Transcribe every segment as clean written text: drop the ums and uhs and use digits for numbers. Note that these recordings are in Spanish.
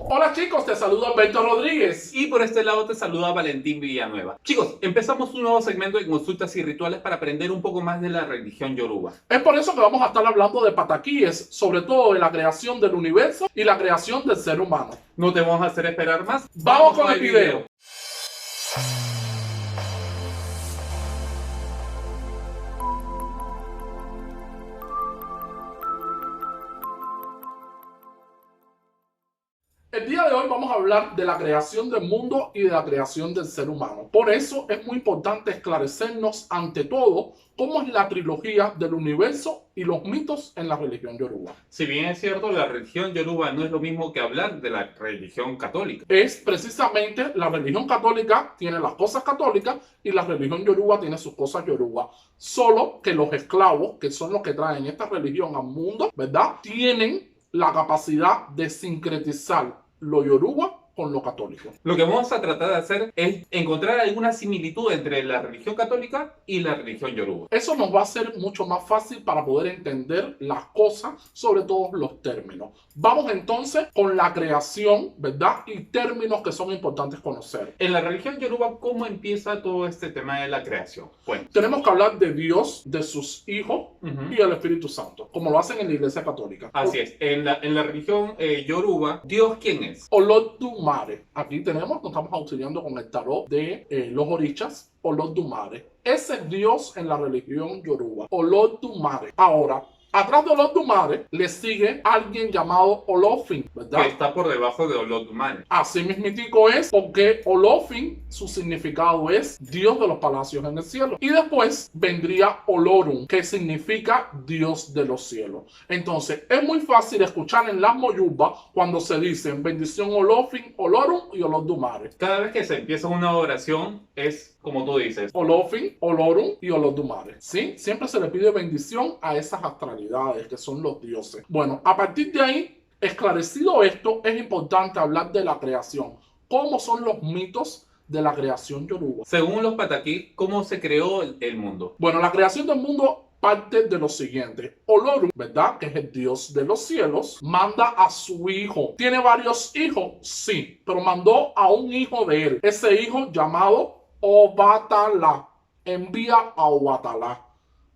Hola chicos, te saluda Alberto Rodríguez. Y por este lado te saluda Valentín Villanueva. Chicos, empezamos un nuevo segmento de consultas y rituales para aprender un poco más de la religión yoruba. Es por eso que vamos a estar hablando de pataquíes, sobre todo de la creación del universo y la creación del ser humano. No te vamos a hacer esperar más. Vamos con el video. El día de hoy vamos a hablar de la creación del mundo y de la creación del ser humano. Por eso es muy importante esclarecernos ante todo cómo es la trilogía del universo y los mitos en la religión yoruba. Si bien es cierto, la religión yoruba no es lo mismo que hablar de la religión católica. Es precisamente la religión católica tiene las cosas católicas y la religión yoruba tiene sus cosas yoruba. Solo que los esclavos, que son los que traen esta religión al mundo, ¿verdad? Tienen la capacidad de sincretizar lo yoruba con lo católico. Lo que vamos a tratar de hacer es encontrar alguna similitud entre la religión católica y la religión yoruba. Eso nos va a ser mucho más fácil para poder entender las cosas, sobre todo los términos. Vamos entonces con la creación, ¿verdad? Y términos que son importantes conocer. En la religión yoruba, ¿cómo empieza todo este tema de la creación? Bueno, tenemos que hablar de Dios, de sus hijos y el Espíritu Santo, como lo hacen en la Iglesia Católica. Así es. En la religión yoruba, ¿Dios quién es? Olodumare. Aquí nos estamos auxiliando con el tarot de los orichas. Olodumare. Ese es Dios en la religión yoruba. Olodumare. Ahora, atrás de Olodumare le sigue alguien llamado Olofin, ¿verdad? Que está por debajo de Olodumare. Así mismitico es porque Olofin, su significado es Dios de los palacios en el cielo. Y después vendría Olorun, que significa Dios de los cielos. Entonces, es muy fácil escuchar en las moyubas cuando se dicen bendición Olofin, Olorun y Olodumare. Cada vez que se empieza una oración es como tú dices. Olofin, Olorun y Olodumare. ¿Sí? Siempre se le pide bendición a esas astralidades que son los dioses. Bueno, a partir de ahí, esclarecido esto, es importante hablar de la creación. ¿Cómo son los mitos de la creación yoruba? Según los pataquí, ¿cómo se creó el mundo? Bueno, la creación del mundo parte de lo siguiente. Olorun, ¿verdad? Que es el dios de los cielos, manda a su hijo. ¿Tiene varios hijos? Sí, pero mandó a un hijo de él. Ese hijo llamado Obatala. Envía a Obatala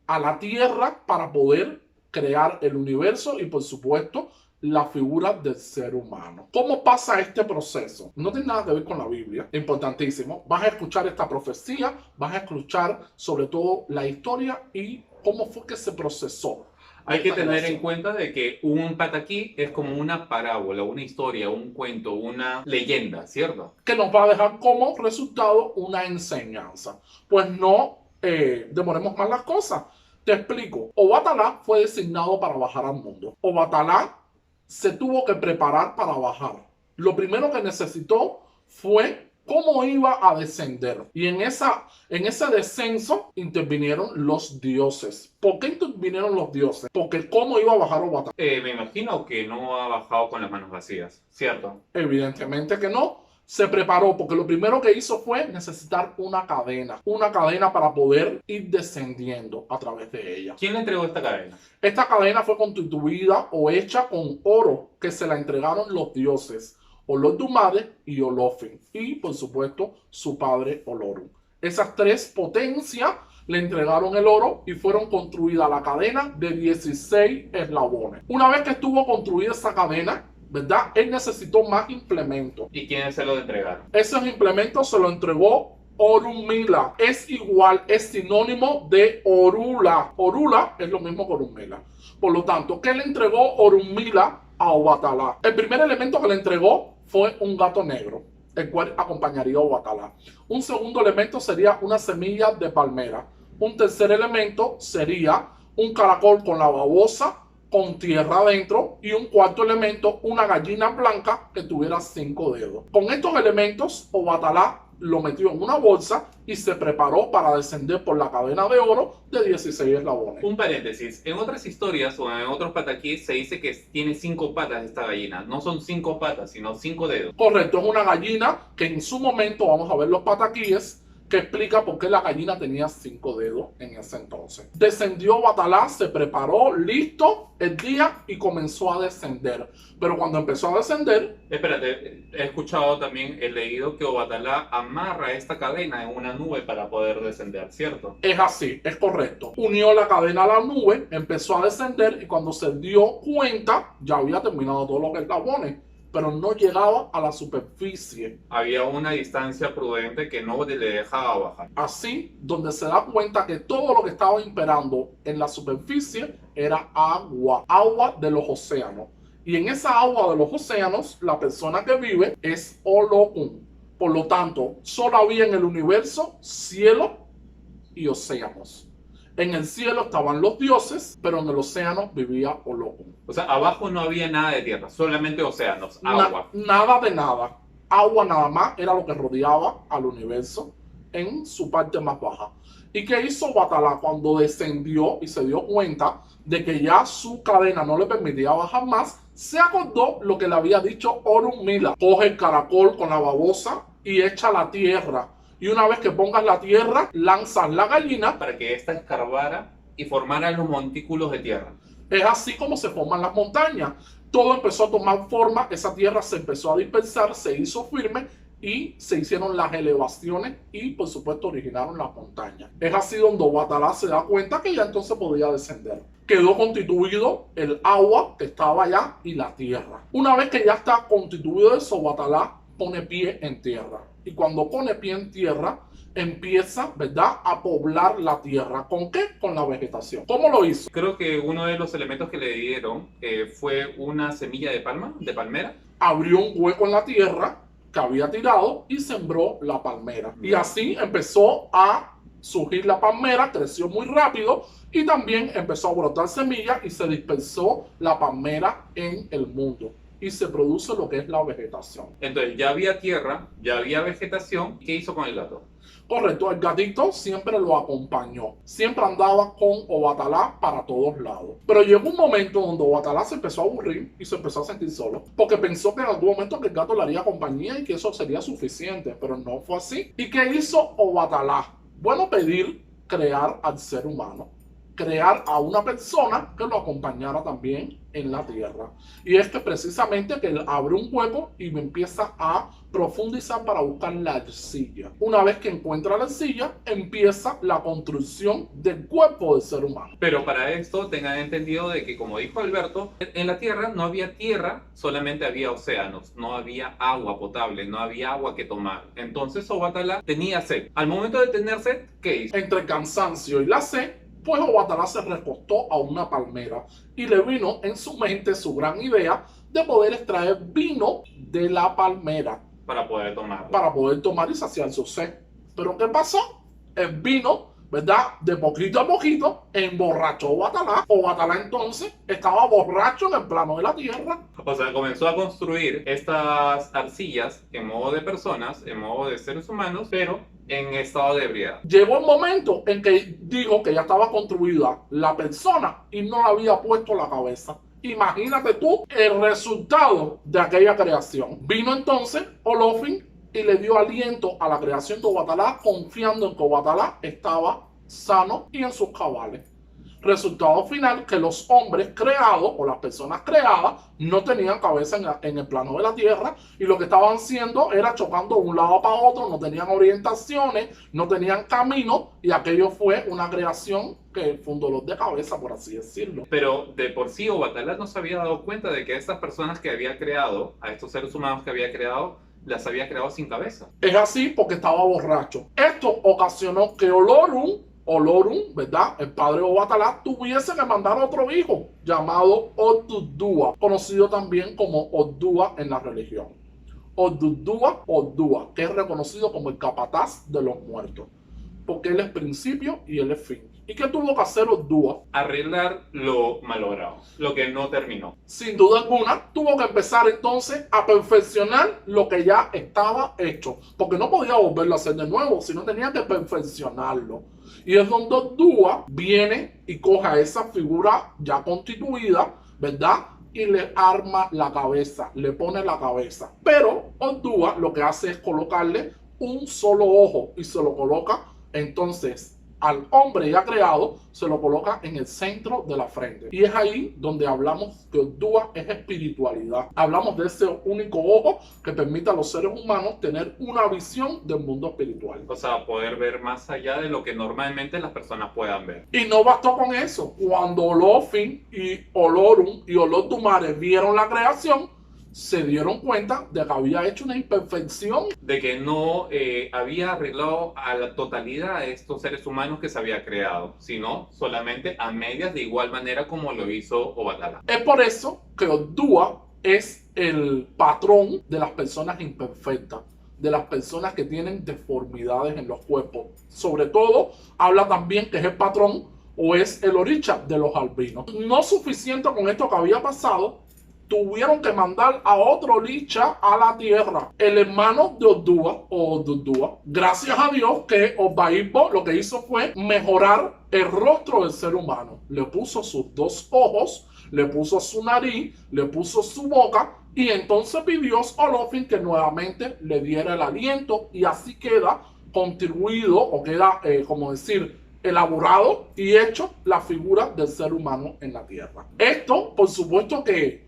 a la tierra para poder crear el universo y por supuesto la figura del ser humano. ¿Cómo pasa este proceso? No tiene nada que ver con la Biblia, importantísimo. Vas a escuchar esta profecía, vas a escuchar sobre todo la historia y cómo fue que se procesó. Hay que tener en cuenta de que un pataquí es como una parábola, una historia, un cuento, una leyenda, ¿cierto? Que nos va a dejar como resultado una enseñanza. Pues no demoremos más las cosas. Te explico. Obatala fue designado para bajar al mundo. Obatala se tuvo que preparar para bajar. Lo primero que necesitó fue cómo iba a descender. Y en ese descenso intervinieron los dioses. ¿Por qué intervinieron los dioses? Porque cómo iba a bajar Obatala. Me imagino que no ha bajado con las manos vacías, ¿cierto? Evidentemente que no. Se preparó porque lo primero que hizo fue necesitar una cadena para poder ir descendiendo a través de ella. ¿Quién le entregó esta cadena? Esta cadena fue constituida o hecha con oro que se la entregaron los dioses Olodumare y Olofin y por supuesto su padre Olorun. Esas tres potencias le entregaron el oro y fueron construidas la cadena de 16 eslabones. Una vez que estuvo construida esa cadena, ¿verdad? Él necesitó más implementos. ¿Y quiénes se lo entregaron? Esos implementos se lo entregó Orunmila. Es igual, es sinónimo de Orula. Orula es lo mismo que Orunmila. Por lo tanto, ¿qué le entregó Orunmila a Obatala? El primer elemento que le entregó fue un gato negro, el cual acompañaría a Obatala. Un segundo elemento sería una semilla de palmera. Un tercer elemento sería un caracol con la babosa con tierra adentro y un cuarto elemento, una gallina blanca que tuviera 5 dedos. Con estos elementos, Obatala lo metió en una bolsa y se preparó para descender por la cadena de oro de 16 eslabones. Un paréntesis, en otras historias o en otros pataquís se dice que tiene 5 patas esta gallina. No son 5 patas, sino 5 dedos. Correcto, es una gallina que en su momento, vamos a ver los pataquíes, que explica por qué la gallina tenía 5 dedos en ese entonces. Descendió Obatalá, se preparó, listo el día y comenzó a descender. Pero cuando empezó a descender... Espérate, he escuchado también, he leído que Obatalá amarra esta cadena en una nube para poder descender, ¿cierto? Es así, es correcto. Unió la cadena a la nube, empezó a descender y cuando se dio cuenta, ya había terminado todos los eslabones, pero no llegaba a la superficie. Había una distancia prudente que no le dejaba bajar. Así, donde se da cuenta que todo lo que estaba imperando en la superficie era agua, agua de los océanos. Y en esa agua de los océanos, la persona que vive es Olokun. Por lo tanto, solo había en el universo cielo y océanos. En el cielo estaban los dioses, pero en el océano vivía Olokun. O sea, abajo no había nada de tierra, solamente océanos, agua. Nada de nada. Agua nada más era lo que rodeaba al universo en su parte más baja. ¿Y qué hizo Obatalá cuando descendió y se dio cuenta de que ya su cadena no le permitía bajar más? Se acordó lo que le había dicho Orunmila. Coge el caracol con la babosa y echa la tierra. Y una vez que pongas la tierra, lanzas la gallina Para que ésta escarbara y formara los montículos de tierra. Es así como se forman las montañas. Todo empezó a tomar forma, esa tierra se empezó a dispersar, se hizo firme y se hicieron las elevaciones y por supuesto originaron las montañas. Es así donde Obatalá se da cuenta que ya entonces podía descender. Quedó constituido el agua que estaba allá y la tierra. Una vez que ya está constituido eso, Obatalá pone pie en tierra. Y cuando pone pie en tierra, empieza, ¿verdad?, a poblar la tierra. ¿Con qué? Con la vegetación. ¿Cómo lo hizo? Creo que uno de los elementos que le dieron fue una semilla de palma, de palmera. Abrió un hueco en la tierra que había tirado y sembró la palmera. Y así empezó a surgir la palmera, creció muy rápido y también empezó a brotar semillas y se dispersó la palmera en el mundo. Y se produce lo que es la vegetación. Entonces ya había tierra, ya había vegetación. ¿Qué hizo con el gato? Correcto, el gatito siempre lo acompañó. Siempre andaba con Obatalá para todos lados. Pero llegó un momento donde Obatalá se empezó a aburrir y se empezó a sentir solo. Porque pensó que en algún momento que el gato le haría compañía y que eso sería suficiente. Pero no fue así. ¿Y qué hizo Obatalá? Bueno, pedir crear al ser humano. Crear a una persona que lo acompañara también en la tierra. Y es que precisamente que él abre un hueco y me empieza a profundizar para buscar la arcilla. Una vez que encuentra la arcilla, empieza la construcción del cuerpo del ser humano. Pero para esto tengan entendido de que, como dijo Alberto, en la tierra no había tierra, solamente había océanos, no había agua potable, no había agua que tomar. Entonces Obatalá tenía sed. Al momento de tener sed, ¿qué hizo? Entre el cansancio y la sed, pues Obatalá se recostó a una palmera y le vino en su mente su gran idea de poder extraer vino de la palmera Para poder tomar. para poder tomar y saciar su sed. Pero ¿qué pasó? El vino, ¿verdad?, de poquito a poquito emborrachó a Obatalá. Obatalá entonces estaba borracho en el plano de la tierra. O sea, comenzó a construir estas arcillas en modo de personas, en modo de seres humanos, pero en estado de ebriedad. Llegó el momento en que dijo que ya estaba construida la persona y no le había puesto la cabeza. Imagínate tú el resultado de aquella creación. Vino entonces Olofin y le dio aliento a la creación de Obatalá, confiando en que Obatalá estaba sano y en sus cabales. Resultado final, que los hombres creados o las personas creadas no tenían cabeza en el plano de la tierra y lo que estaban haciendo era chocando de un lado para otro, no tenían orientaciones, no tenían camino y aquello fue una creación que fue un dolor de cabeza, por así decirlo. Pero de por sí Obatalá no se había dado cuenta de que estas personas que había creado, a estos seres humanos que había creado, las había creado sin cabeza. Es así porque estaba borracho. Esto ocasionó que Olorun, ¿verdad?, el padre de Obatalá, tuviese que mandar otro hijo llamado Odudua, conocido también como Odua en la religión. Odua, que es reconocido como el capataz de los muertos, porque él es principio y él es fin. ¿Y qué tuvo que hacer Odua? Arreglar lo malogrado, lo que no terminó. Sin duda alguna, tuvo que empezar entonces a perfeccionar lo que ya estaba hecho, porque no podía volverlo a hacer de nuevo, sino tenía que perfeccionarlo. Y es donde Odua viene y coge esa figura ya constituida, ¿verdad?, y le arma la cabeza, le pone la cabeza. Pero Odua lo que hace es colocarle un solo ojo y se lo coloca entonces al hombre ya creado, se lo coloca en el centro de la frente. Y es ahí donde hablamos que Oduwa es espiritualidad. Hablamos de ese único ojo que permite a los seres humanos tener una visión del mundo espiritual. O sea, poder ver más allá de lo que normalmente las personas puedan ver. Y no bastó con eso. Cuando Olofin y Olorun y Olodumare vieron la creación, se dieron cuenta de que había hecho una imperfección. De que no había arreglado a la totalidad de estos seres humanos que se había creado, sino solamente a medias, de igual manera como lo hizo Obatala. Es por eso que Oduwa es el patrón de las personas imperfectas, de las personas que tienen deformidades en los cuerpos. Sobre todo, habla también que es el patrón o es el orisha de los albinos. No suficiente con esto que había pasado, tuvieron que mandar a otro licha a la tierra, el hermano de Oduwa o Oduwa. Gracias a Dios que Obaibo lo que hizo fue mejorar el rostro del ser humano. Le puso sus dos ojos, le puso su nariz, le puso su boca y entonces pidió a Olofin que nuevamente le diera el aliento y así queda contribuido o queda, como decir, elaborado y hecho la figura del ser humano en la tierra. Esto, por supuesto que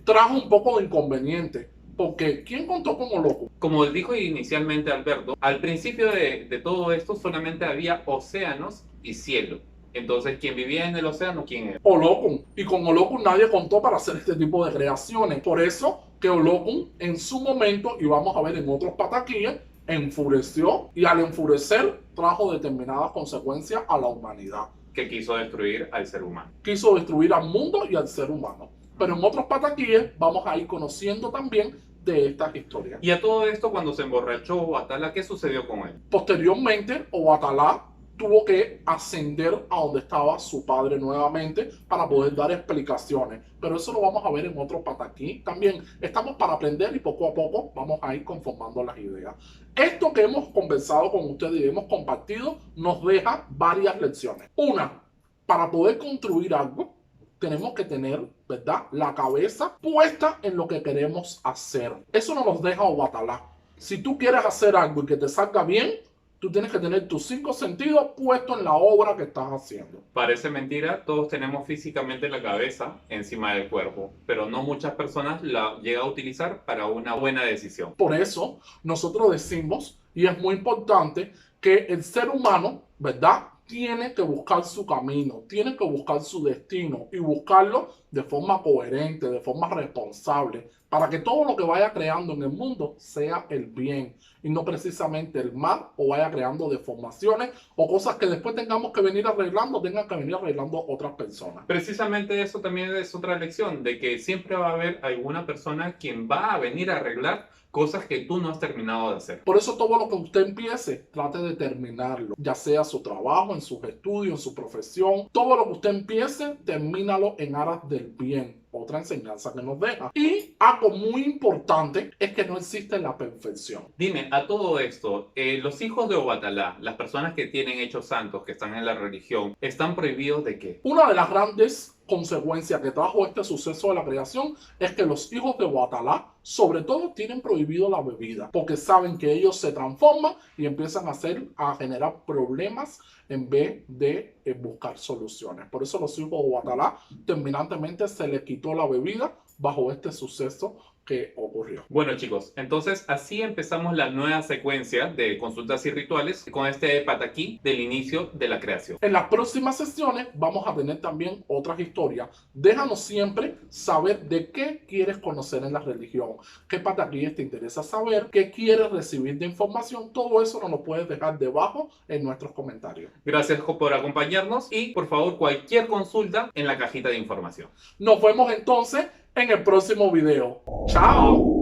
trajo un poco de inconveniente, porque ¿quién contó con Olokun? Como dijo inicialmente Alberto, al principio de todo esto solamente había océanos y cielo. Entonces, ¿quién vivía en el océano? ¿Quién era? Olokun. Y con Olokun nadie contó para hacer este tipo de creaciones. Por eso que Olokun en su momento, y vamos a ver en otros pataquíes, enfureció y al enfurecer trajo determinadas consecuencias a la humanidad. Que quiso destruir al ser humano. Quiso destruir al mundo y al ser humano. Pero en otros pataquíes vamos a ir conociendo también de estas historias. Y a todo esto, cuando se emborrachó Obatala, ¿qué sucedió con él? Posteriormente, Obatala tuvo que ascender a donde estaba su padre nuevamente para poder dar explicaciones. Pero eso lo vamos a ver en otro pataquí. También estamos para aprender y poco a poco vamos a ir conformando las ideas. Esto que hemos conversado con ustedes y hemos compartido nos deja varias lecciones. Una, para poder construir algo, tenemos que tener, ¿verdad?, la cabeza puesta en lo que queremos hacer. Eso no nos deja Obatala. Si tú quieres hacer algo y que te salga bien, tú tienes que tener tus 5 sentidos puestos en la obra que estás haciendo. Parece mentira, todos tenemos físicamente la cabeza encima del cuerpo, pero no muchas personas la llegan a utilizar para una buena decisión. Por eso nosotros decimos, y es muy importante, que el ser humano, ¿verdad?, tiene que buscar su camino, tiene que buscar su destino y buscarlo de forma coherente, de forma responsable, para que todo lo que vaya creando en el mundo sea el bien y no precisamente el mal, o vaya creando deformaciones o cosas que después tengamos que venir arreglando, tengan que venir arreglando otras personas. Precisamente eso también es otra lección, de que siempre va a haber alguna persona quien va a venir a arreglar cosas que tú no has terminado de hacer. Por eso todo lo que usted empiece, trate de terminarlo, ya sea su trabajo, en sus estudios, en su profesión. Todo lo que usted empiece, termínalo en aras del bien. Otra enseñanza que nos deja. Y algo muy importante es que no existe la perfección. Dime, a todo esto, los hijos de Obatala, las personas que tienen hechos santos, que están en la religión, ¿están prohibidos de qué? Una de las grandes consecuencia que trajo este suceso de la creación es que los hijos de Obatala, sobre todo, tienen prohibido la bebida, porque saben que ellos se transforman y empiezan a generar problemas en vez de buscar soluciones. Por eso los hijos de Obatala terminantemente se les quitó la bebida bajo este suceso que ocurrió. Bueno, chicos, entonces así empezamos la nueva secuencia de consultas y rituales con este pataquí del inicio de la creación. En las próximas sesiones vamos a tener también otras historias. Déjanos siempre saber de qué quieres conocer en la religión, qué pataquíes te interesa saber, qué quieres recibir de información. Todo eso nos lo puedes dejar debajo en nuestros comentarios. Gracias por acompañarnos y por favor cualquier consulta en la cajita de información. Nos vemos entonces en el próximo video. ¡Chao!